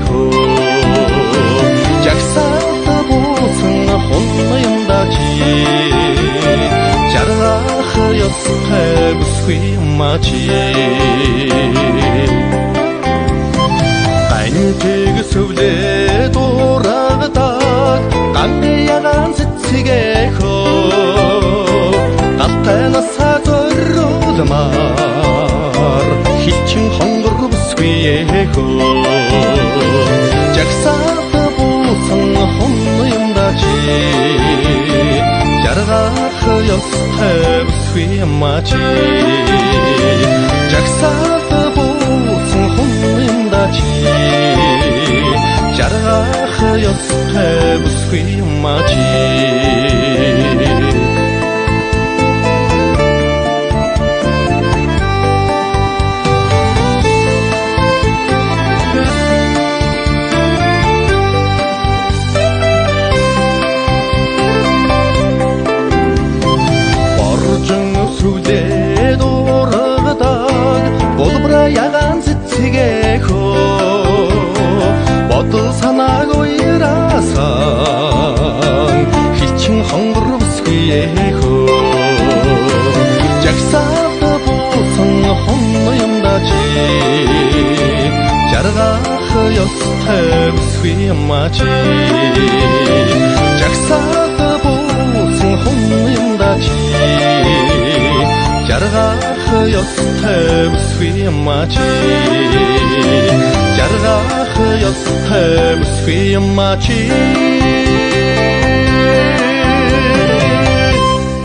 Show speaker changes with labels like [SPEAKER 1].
[SPEAKER 1] хөө жагсаалтаа буусан хонно юмдаа чи жаргах ёстой бүсгүй мачи гайныг сүвлээ дурагдаг гандягаан цэцгээ хөө галтайнасаа зориулмаар хилчин хонгор бүсгүй хөө жагсаалтаа буусан хонно юмдаа чи жаргах ёстой бүсгүй мачи жагсаалтаа буусан хонно юмдаа чи жаргах ёстой бүсгүй мачи 야간 цэцгээ хөө бодол санааг уяраасан хилчин хонгор бүсгүй хөө жагсаалтаа буусан хонно юмдаа чи жаргах ёстой бүсгүй мачи жагсаалтаа буусан хонно юмдаа чи жаргах ёстой бүсгүй мачи жаргах ёстой бүсгүй мачи